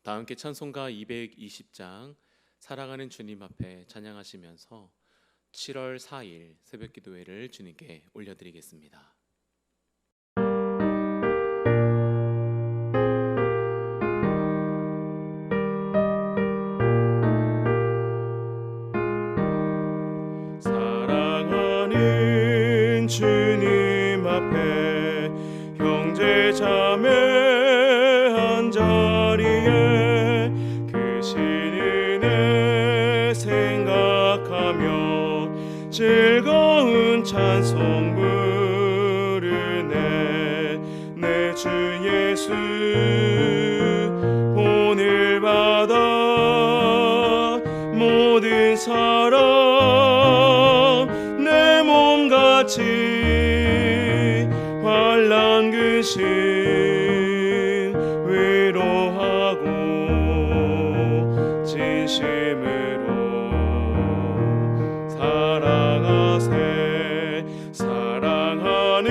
다 함께 찬송가 220장 사랑하는 주님 앞에 찬양하시면서 7월 4일 새벽기도회를 주님께 올려드리겠습니다. 사랑하는 주님 앞에 형제 자매 한 자리에 크신 은혜 생각하며 즐거운 찬송 부르네. 내 주 예수 본을 받아 모든 사람 내 몸같이 환난 근심 위로하고 진심으로 사랑하세. 사랑하는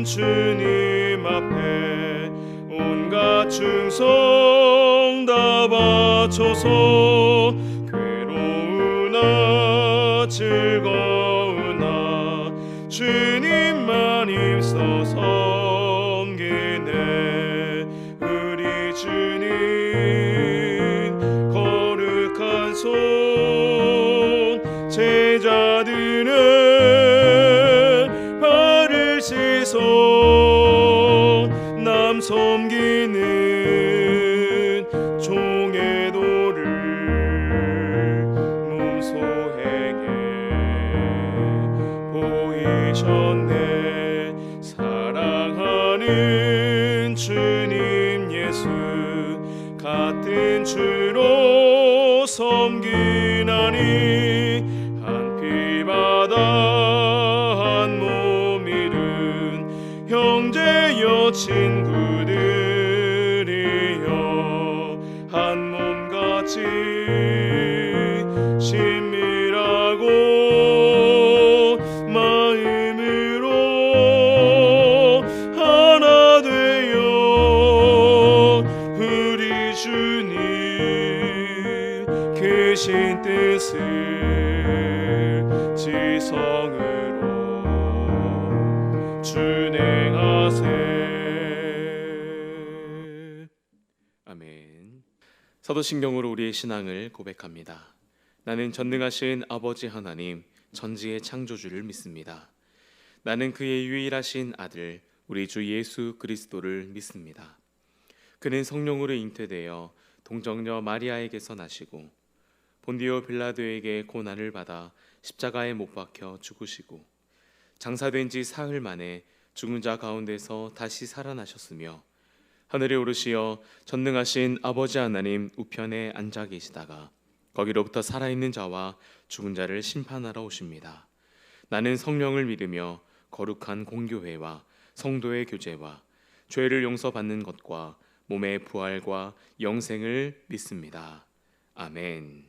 주님 앞에 온갖 충성 다 바쳐서 괴로우나 즐거우나 주님만 힘써 섬기네. 우리 주님 거룩한 손 제자들의 발을 씻어 남 섬기는 종의 도를 몸소에게 보이셨네. 사랑하는 주님 예수 같은 주로 섬기나니 한 피 바다 한 몸 이룬 형제여 친구들이여 한 몸같이 친밀하고 마음으로 하나 되어 우리 주님 계신 뜻을 지성으로 준행하세. 아멘. 사도신경으로 우리의 신앙을 고백합니다. 나는 전능하신 아버지 하나님 전지의 창조주를 믿습니다. 나는 그의 유일하신 아들 우리 주 예수 그리스도를 믿습니다. 그는 성령으로 잉태되어 동정녀 마리아에게서 나시고 본디오 빌라도에게 고난을 받아 십자가에 못 박혀 죽으시고 장사된 지 사흘 만에 죽은 자 가운데서 다시 살아나셨으며 하늘에 오르시어 전능하신 아버지 하나님 우편에 앉아 계시다가 거기로부터 살아있는 자와 죽은 자를 심판하러 오십니다. 나는 성령을 믿으며 거룩한 공교회와 성도의 교제와 죄를 용서받는 것과 몸의 부활과 영생을 믿습니다. 아멘.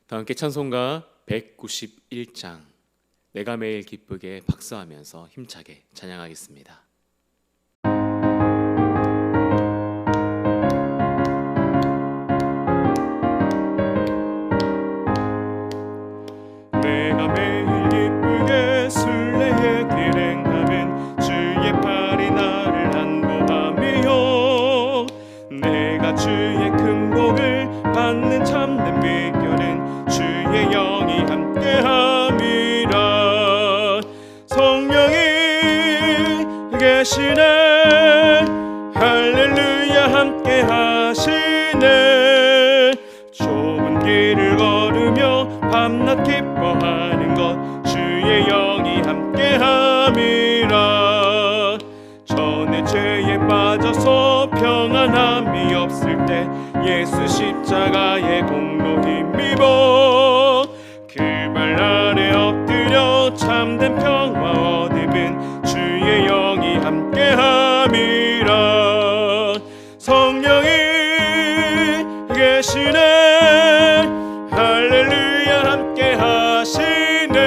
다 함께 찬송가 191장 내가 매일 기쁘게 박수하면서 힘차게 찬양하겠습니다. 내가 매일 기쁘게 순례의 길 행하면 주의 팔이 나를 안보하며 내가 주의 큰 복을 받는 참된 비결은 주의 영이 함께함이라. 성령이 계시네 할렐루야 함께하시네. 좁은 길을 걸으며 밤낮 기뻐하는 것 주의 영이 함께함이라. 전에 죄에 빠져서 평안함이 없을 때 예수 십자가의 공로 힘입어 그 발 아래 엎드려 참된 평화 얻음은 주의 영이 함께함이라. 성령이 계시네 할렐루야 함께하시네.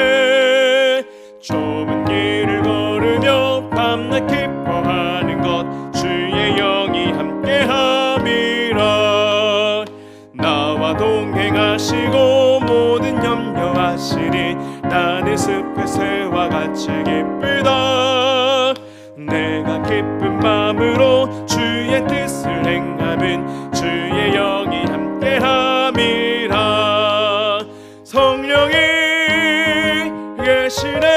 좁은 길을 걸으며 밤낮 기뻐하는 것 주의 영이 함께함이라. 함께함이라. 나와 동행하시고 모든 염려하시니 나는 숲의 새와 같이 기쁘다. 내가 기쁜 마음으로 주의 뜻을 행함은 주의 영이 함께함이라. 성령이 계시네.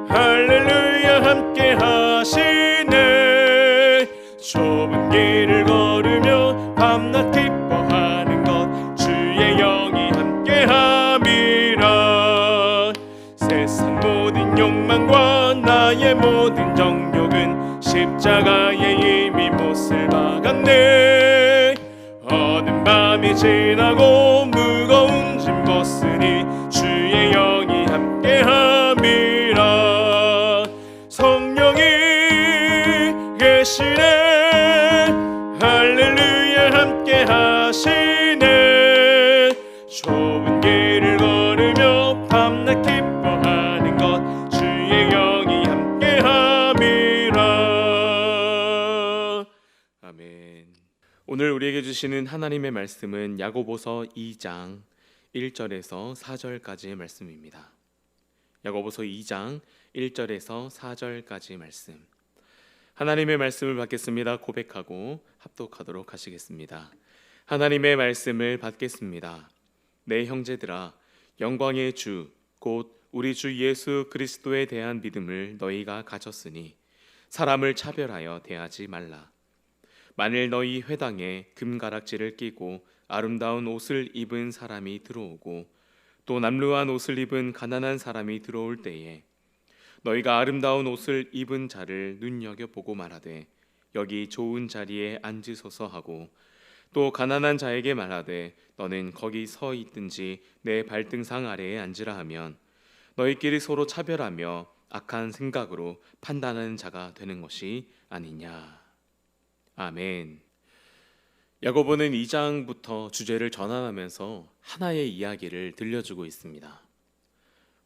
할렐루야 함께하시네. 좁은 길을 걸으며 밤낮 기뻐하는 것 주의 영이 함께함이라. 세상 모든 욕망과 나의 모든 정욕은 십자가에 이미 못을 박았네. 어두운 밤이 지나고 무거운 짐 벗으니 주의 영이 함께함이라. 성령이 계시네. 할렐루야 함께하시네. 좁은 길을 걸으며 밤낮 기뻐하는 것 주의 영이 함께함이라. 아멘. 오늘 우리에게 주시는 하나님의 말씀은 야고보서 2장 1절에서 4절까지의 말씀입니다. 야고보서 2장 1절에서 4절까지 말씀. 하나님의 말씀을 받겠습니다. 고백하고 합독하도록 하시겠습니다. 하나님의 말씀을 받겠습니다. 내 형제들아, 영광의 주 곧 우리 주 예수 그리스도에 대한 믿음을 너희가 가졌으니 사람을 차별하여 대하지 말라. 만일 너희 회당에 금가락지를 끼고 아름다운 옷을 입은 사람이 들어오고 또 남루한 옷을 입은 가난한 사람이 들어올 때에 너희가 아름다운 옷을 입은 자를 눈여겨보고 말하되 여기 좋은 자리에 앉으소서 하고 또 가난한 자에게 말하되 너는 거기 서 있든지 내 발등상 아래에 앉으라 하면 너희끼리 서로 차별하며 악한 생각으로 판단하는 자가 되는 것이 아니냐. 아멘. 야고보는 2장부터 주제를 전환하면서 하나의 이야기를 들려주고 있습니다.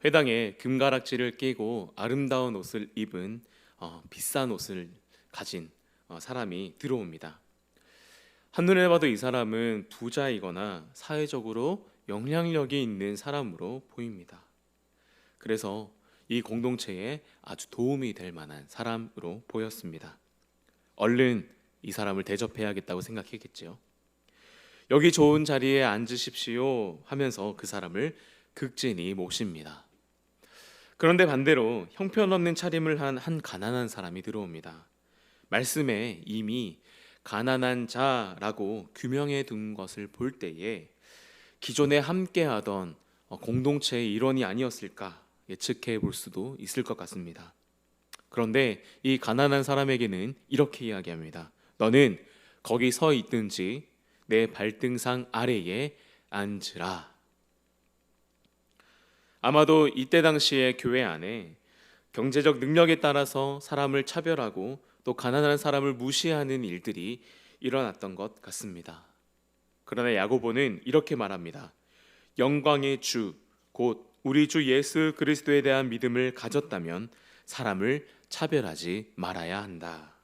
회당에 금가락지를 끼고 아름다운 옷을 입은 비싼 옷을 가진 사람이 들어옵니다. 한눈에 봐도 이 사람은 부자이거나 사회적으로 영향력이 있는 사람으로 보입니다. 그래서 이 공동체에 아주 도움이 될 만한 사람으로 보였습니다. 얼른 이 사람을 대접해야겠다고 생각했겠지요. 여기 좋은 자리에 앉으십시오 하면서 그 사람을 극진히 모십니다. 그런데 반대로 형편없는 차림을 한 가난한 사람이 들어옵니다. 말씀에 이미 가난한 자라고 규명해 둔 것을 볼 때에 기존에 함께하던 공동체의 일원이 아니었을까 예측해 볼 수도 있을 것 같습니다. 그런데 이 가난한 사람에게는 이렇게 이야기합니다. 너는 거기 서 있든지 내 발등상 아래에 앉으라. 아마도 이때 당시에 교회 안에 경제적 능력에 따라서 사람을 차별하고 또 가난한 사람을 무시하는 일들이 일어났던 것 같습니다. 그러나 야고보는 이렇게 말합니다. 영광의 주, 곧 우리 주 예수 그리스도에 대한 믿음을 가졌다면 사람을 차별하지 말아야 한다.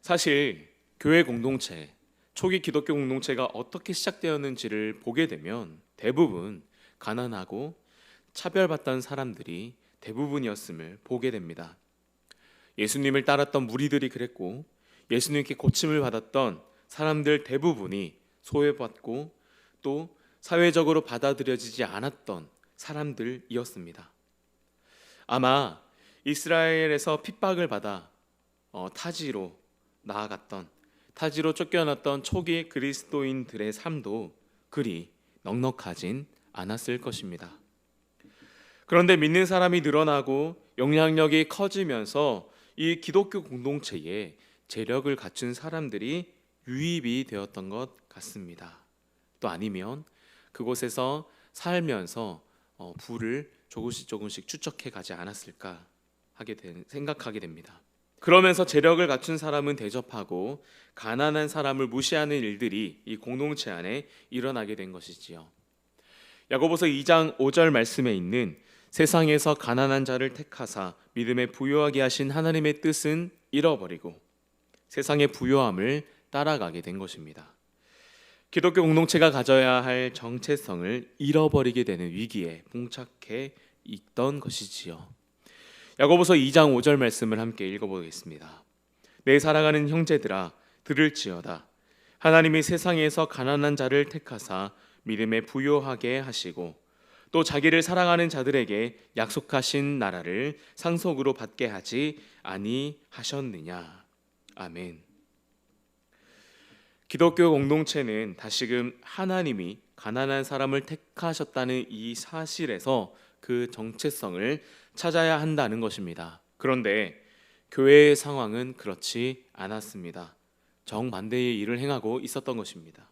사실 교회 공동체, 초기 기독교 공동체가 어떻게 시작되었는지를 보게 되면 대부분 가난하고 차별받던 사람들이 대부분이었음을 보게 됩니다. 예수님을 따랐던 무리들이 그랬고 예수님께 고침을 받았던 사람들 대부분이 소외받고 또 사회적으로 받아들여지지 않았던 사람들이었습니다. 아마 이스라엘에서 핍박을 받아 타지로 나아갔던, 타지로 쫓겨났던 초기 그리스도인들의 삶도 그리 넉넉하진 않았을 것입니다. 그런데 믿는 사람이 늘어나고 영향력이 커지면서 이 기독교 공동체에 재력을 갖춘 사람들이 유입이 되었던 것 같습니다. 또 아니면 그곳에서 살면서 부를 조금씩 축적해 가지 않았을까 생각하게 됩니다. 그러면서 재력을 갖춘 사람은 대접하고 가난한 사람을 무시하는 일들이 이 공동체 안에 일어나게 된 것이지요. 야고보서 2장 5절 말씀에 있는 세상에서 가난한 자를 택하사 믿음에 부요하게 하신 하나님의 뜻은 잃어버리고 세상의 부요함을 따라가게 된 것입니다. 기독교 공동체가 가져야 할 정체성을 잃어버리게 되는 위기에 봉착해 있던 것이지요. 야고보서 2장 5절 말씀을 함께 읽어보겠습니다. 내 사랑하는 형제들아 들을지어다. 하나님이 세상에서 가난한 자를 택하사 믿음에 부요하게 하시고 또 자기를 사랑하는 자들에게 약속하신 나라를 상속으로 받게 하지 아니하셨느냐. 아멘. 기독교 공동체는 다시금 하나님이 가난한 사람을 택하셨다는 이 사실에서 그 정체성을 찾아야 한다는 것입니다. 그런데 교회의 상황은 그렇지 않았습니다. 정반대의 일을 행하고 있었던 것입니다.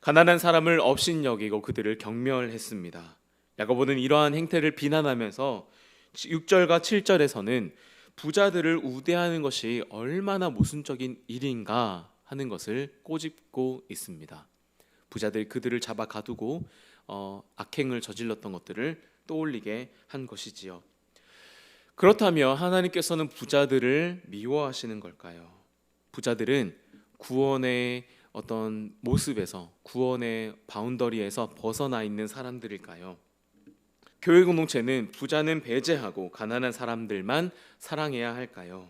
가난한 사람을 업신여기고 그들을 경멸했습니다. 야고보는 이러한 행태를 비난하면서 6절과 7절에서는 부자들을 우대하는 것이 얼마나 모순적인 일인가 하는 것을 꼬집고 있습니다. 부자들 그들을 잡아 가두고 악행을 저질렀던 것들을 떠올리게 한 것이지요. 그렇다면 하나님께서는 부자들을 미워하시는 걸까요? 부자들은 구원의 어떤 모습에서, 구원의 바운더리에서 벗어나 있는 사람들일까요? 교회 공동체는 부자는 배제하고 가난한 사람들만 사랑해야 할까요?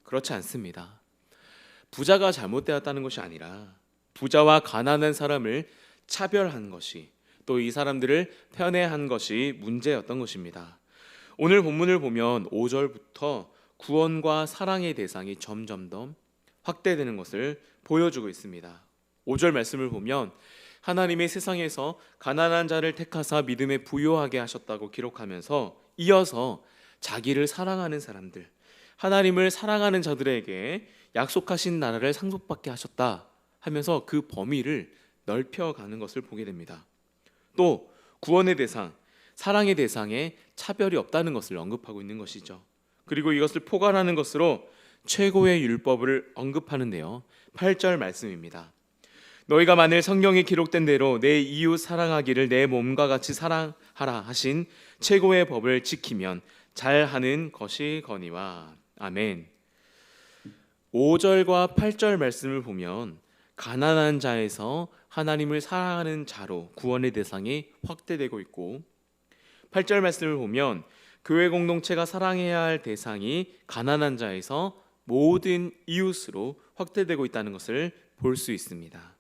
그렇지 않습니다. 부자가 잘못되었다는 것이 아니라 부자와 가난한 사람을 차별한 것이, 또 이 사람들을 편애한 것이 문제였던 것입니다. 오늘 본문을 보면 5절부터 구원과 사랑의 대상이 점점 더 확대되는 것을 보여주고 있습니다. 5절 말씀을 보면 하나님의 세상에서 가난한 자를 택하사 믿음에 부요하게 하셨다고 기록하면서 이어서 자기를 사랑하는 사람들, 하나님을 사랑하는 자들에게 약속하신 나라를 상속받게 하셨다 하면서 그 범위를 넓혀가는 것을 보게 됩니다. 또 구원의 대상, 사랑의 대상에 차별이 없다는 것을 언급하고 있는 것이죠. 그리고 이것을 포괄하는 것으로 최고의 율법을 언급하는데요. 8절 말씀입니다. 너희가 만일 성경에 기록된 대로 내 이웃 사랑하기를 내 몸과 같이 사랑하라 하신 최고의 법을 지키면 잘하는 것이거니와. 아멘. 5절과 8절 말씀을 보면 가난한 자에서 하나님을 사랑하는 자로 구원의 대상이 확대되고 있고, 8절 말씀을 보면 교회 공동체가 사랑해야 할 대상이 가난한 자에서 모든 이웃으로 확대되고 있다는 것을 볼 수 있습니다.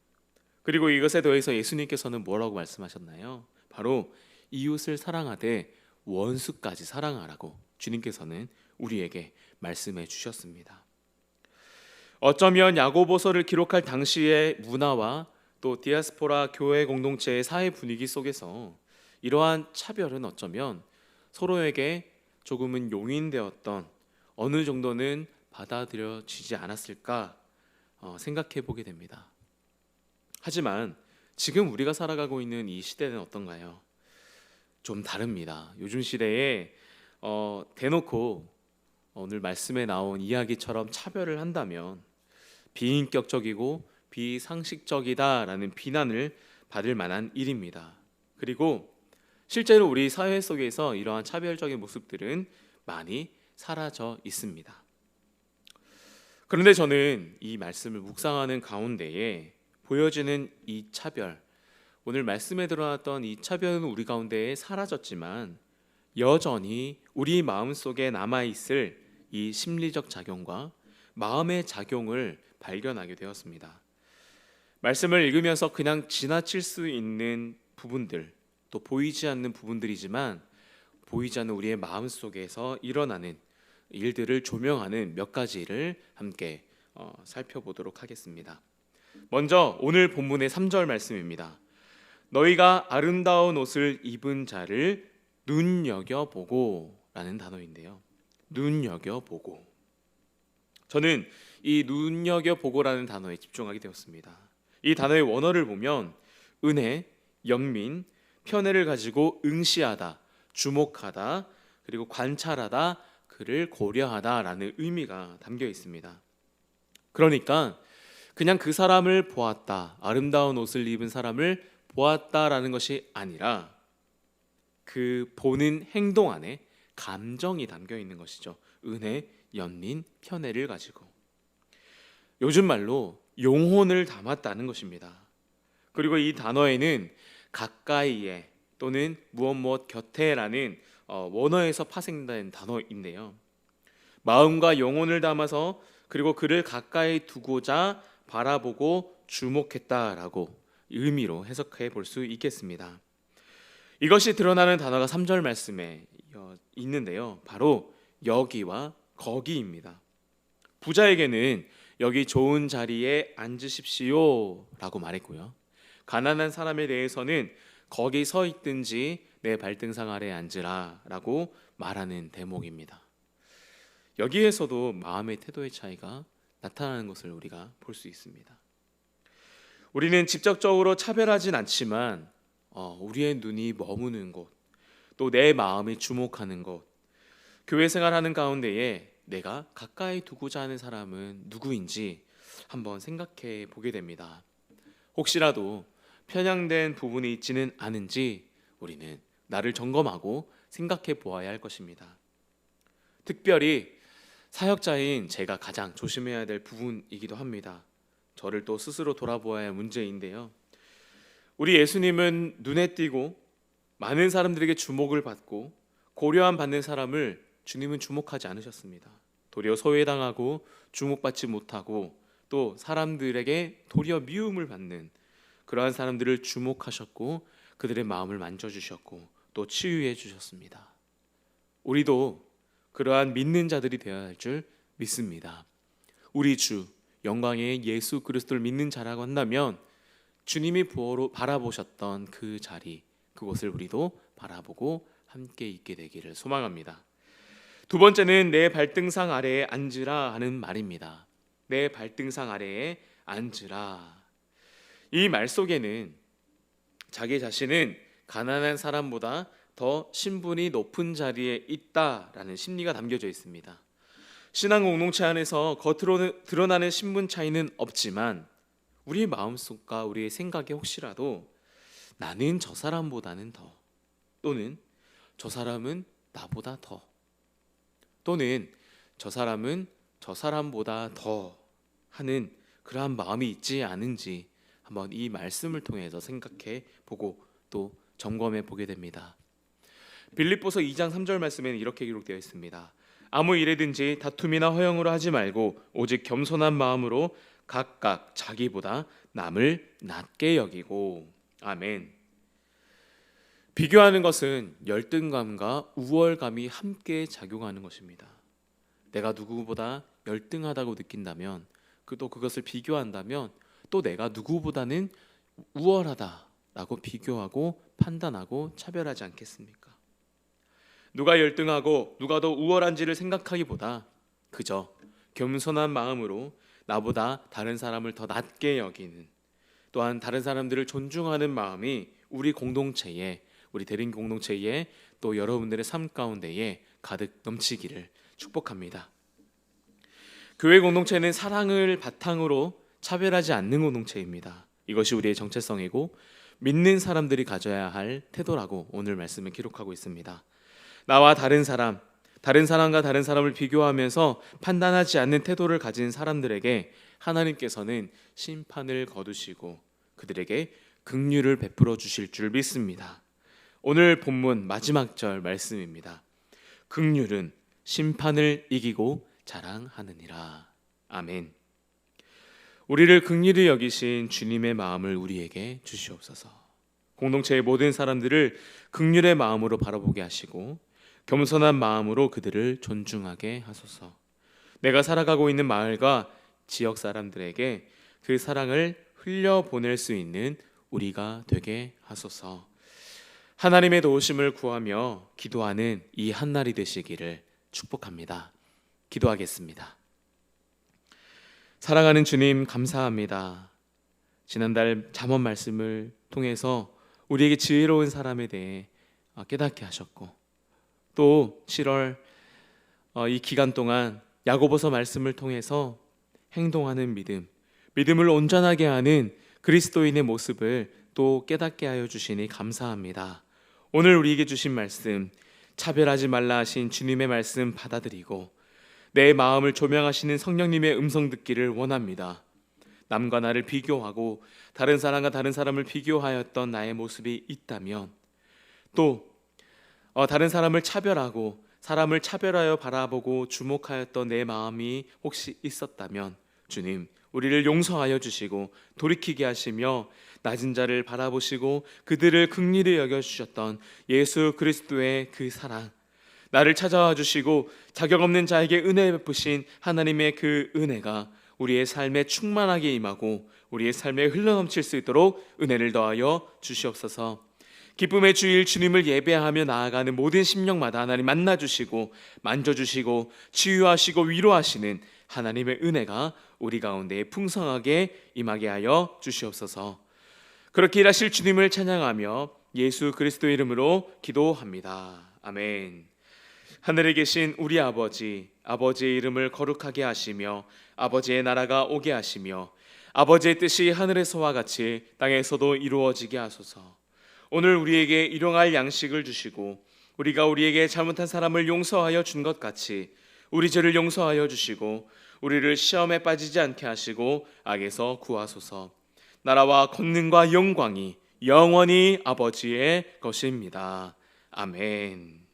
그리고 이것에 더해서 예수님께서는 뭐라고 말씀하셨나요? 바로 이웃을 사랑하되 원수까지 사랑하라고 주님께서는 우리에게 말씀해 주셨습니다. 어쩌면 야고보서를 기록할 당시의 문화와 또 디아스포라 교회 공동체의 사회 분위기 속에서 이러한 차별은 어쩌면 서로에게 조금은 용인되었던, 어느 정도는 받아들여지지 않았을까 생각해 보게 됩니다. 하지만 지금 우리가 살아가고 있는 이 시대는 어떤가요? 좀 다릅니다. 요즘 시대에 대놓고 오늘 말씀에 나온 이야기처럼 차별을 한다면 비인격적이고 비상식적이다라는 비난을 받을 만한 일입니다. 그리고 실제로 우리 사회 속에서 이러한 차별적인 모습들은 많이 사라져 있습니다. 그런데 저는 이 말씀을 묵상하는 가운데에 보여지는 이 차별, 오늘 말씀에 드러났던 이 차별은 우리 가운데에 사라졌지만 여전히 우리 마음속에 남아있을 이 심리적 작용과 마음의 작용을 발견하게 되었습니다. 말씀을 읽으면서 그냥 지나칠 수 있는 부분들, 또 보이지 않는 부분들이지만 보이지 않는 우리의 마음속에서 일어나는 일들을 조명하는 몇 가지를 함께 살펴보도록 하겠습니다. 먼저 오늘 본문의 3절 말씀입니다. 너희가 아름다운 옷을 입은 자를 눈여겨보고 라는 단어인데요. 눈여겨보고. 저는 이 눈여겨보고라는 단어에 집중하게 되었습니다. 이 단어의 원어를 보면 은혜, 연민, 편애를 가지고 응시하다, 주목하다, 그리고 관찰하다, 그를 고려하다라는 의미가 담겨 있습니다. 그러니까 그냥 그 사람을 보았다, 아름다운 옷을 입은 사람을 보았다라는 것이 아니라 그 보는 행동 안에 감정이 담겨 있는 것이죠. 은혜, 연민, 편애를 가지고. 요즘 말로 영혼을 담았다는 것입니다. 그리고 이 단어에는 가까이에 또는 무엇 곁에라는 원어에서 파생된 단어인데요. 마음과 영혼을 담아서 그리고 그를 가까이 두고자 바라보고 주목했다라고 의미로 해석해 볼 수 있겠습니다. 이것이 드러나는 단어가 3절 말씀에 있는데요. 바로 여기와 거기입니다. 부자에게는 여기 좋은 자리에 앉으십시오 라고 말했고요. 가난한 사람에 대해서는 거기 서 있든지 내 발등상 아래에 앉으라 라고 말하는 대목입니다. 여기에서도 마음의 태도의 차이가 나타나는 것을 우리가 볼 수 있습니다. 우리는 직접적으로 차별하진 않지만 우리의 눈이 머무는 곳, 또 내 마음이 주목하는 곳, 교회 생활하는 가운데에 내가 가까이 두고자 하는 사람은 누구인지 한번 생각해 보게 됩니다. 혹시라도 편향된 부분이 있지는 않은지 우리는 나를 점검하고 생각해 보아야 할 것입니다. 특별히 사역자인 제가 가장 조심해야 될 부분이기도 합니다. 저를 또 스스로 돌아보아야 할 문제인데요. 우리 예수님은 눈에 띄고 많은 사람들에게 주목을 받고 고려함 받는 사람을 주님은 주목하지 않으셨습니다. 도리어 소외당하고 주목받지 못하고 또 사람들에게 도리어 미움을 받는 그러한 사람들을 주목하셨고 그들의 마음을 만져주셨고 또 치유해 주셨습니다. 우리도 그러한 믿는 자들이 되어야 할 줄 믿습니다. 우리 주 영광의 예수 그리스도를 믿는 자라고 한다면 주님이 바라보셨던 그 자리, 그곳을 우리도 바라보고 함께 있게 되기를 소망합니다. 두 번째는 내 발등상 아래에 앉으라 하는 말입니다. 내 발등상 아래에 앉으라. 이 말 속에는 자기 자신은 가난한 사람보다 더 신분이 높은 자리에 있다라는 심리가 담겨져 있습니다. 신앙 공동체 안에서 겉으로 드러나는 신분 차이는 없지만 우리의 마음속과 우리의 생각에 혹시라도 나는 저 사람보다는 더, 또는 저 사람은 나보다 더, 또는 저 사람은 저 사람보다 더 하는 그러한 마음이 있지 않은지 한번 이 말씀을 통해서 생각해 보고 또 점검해 보게 됩니다. 빌립보서 2장 3절 말씀에는 이렇게 기록되어 있습니다. 아무 일에든지 다툼이나 허영으로 하지 말고 오직 겸손한 마음으로 각각 자기보다 남을 낮게 여기고. 아멘. 비교하는 것은 열등감과 우월감이 함께 작용하는 것입니다. 내가 누구보다 열등하다고 느낀다면 또 그것을 비교한다면 또 내가 누구보다는 우월하다라고 비교하고 판단하고 차별하지 않겠습니까? 누가 열등하고 누가 더 우월한지를 생각하기보다 그저 겸손한 마음으로 나보다 다른 사람을 더 낮게 여기는, 또한 다른 사람들을 존중하는 마음이 우리 공동체에, 우리 대림 공동체에 또 여러분들의 삶 가운데에 가득 넘치기를 축복합니다. 교회 공동체는 사랑을 바탕으로 차별하지 않는 공동체입니다. 이것이 우리의 정체성이고 믿는 사람들이 가져야 할 태도라고 오늘 말씀을 기록하고 있습니다. 나와 다른 사람과 다른 사람을 비교하면서 판단하지 않는 태도를 가진 사람들에게 하나님께서는 심판을 거두시고 그들에게 긍휼을 베풀어 주실 줄 믿습니다. 오늘 본문 마지막 절 말씀입니다. 긍휼은 심판을 이기고 자랑하느니라. 아멘. 우리를 긍휼히 여기신 주님의 마음을 우리에게 주시옵소서. 공동체의 모든 사람들을 긍휼의 마음으로 바라보게 하시고 겸손한 마음으로 그들을 존중하게 하소서. 내가 살아가고 있는 마을과 지역 사람들에게 그 사랑을 흘려보낼 수 있는 우리가 되게 하소서. 하나님의 도우심을 구하며 기도하는 이 한날이 되시기를 축복합니다. 기도하겠습니다. 사랑하는 주님, 감사합니다. 지난달 잠언 말씀을 통해서 우리에게 지혜로운 사람에 대해 깨닫게 하셨고, 또 7월 이 기간 동안 야고보서 말씀을 통해서 행동하는 믿음을 온전하게 하는 그리스도인의 모습을 또 깨닫게 하여 주시니 감사합니다. 오늘 우리에게 주신 말씀, 차별하지 말라 하신 주님의 말씀 받아들이고 내 마음을 조명하시는 성령님의 음성 듣기를 원합니다. 남과 나를 비교하고 다른 사람과 다른 사람을 비교하였던 나의 모습이 있다면, 또 다른 사람을 차별하고 사람을 차별하여 바라보고 주목하였던 내 마음이 혹시 있었다면 주님, 우리를 용서하여 주시고 돌이키게 하시며 낮은 자를 바라보시고 그들을 긍휼히 여겨주셨던 예수 그리스도의 그 사랑, 나를 찾아와 주시고 자격 없는 자에게 은혜 베푸신 하나님의 그 은혜가 우리의 삶에 충만하게 임하고 우리의 삶에 흘러넘칠 수 있도록 은혜를 더하여 주시옵소서. 기쁨의 주일 주님을 예배하며 나아가는 모든 심령마다 하나님 만나주시고 만져주시고 치유하시고 위로하시는 하나님의 은혜가 우리 가운데 풍성하게 임하게 하여 주시옵소서. 그렇게 일하실 주님을 찬양하며 예수 그리스도의 이름으로 기도합니다. 아멘. 하늘에 계신 우리 아버지, 아버지의 이름을 거룩하게 하시며 아버지의 나라가 오게 하시며 아버지의 뜻이 하늘에서와 같이 땅에서도 이루어지게 하소서. 오늘 우리에게 일용할 양식을 주시고 우리가 우리에게 잘못한 사람을 용서하여 준 것 같이 우리 죄를 용서하여 주시고 우리를 시험에 빠지지 않게 하시고 악에서 구하소서. 나라와 권능과 영광이 영원히 아버지의 것입니다. 아멘.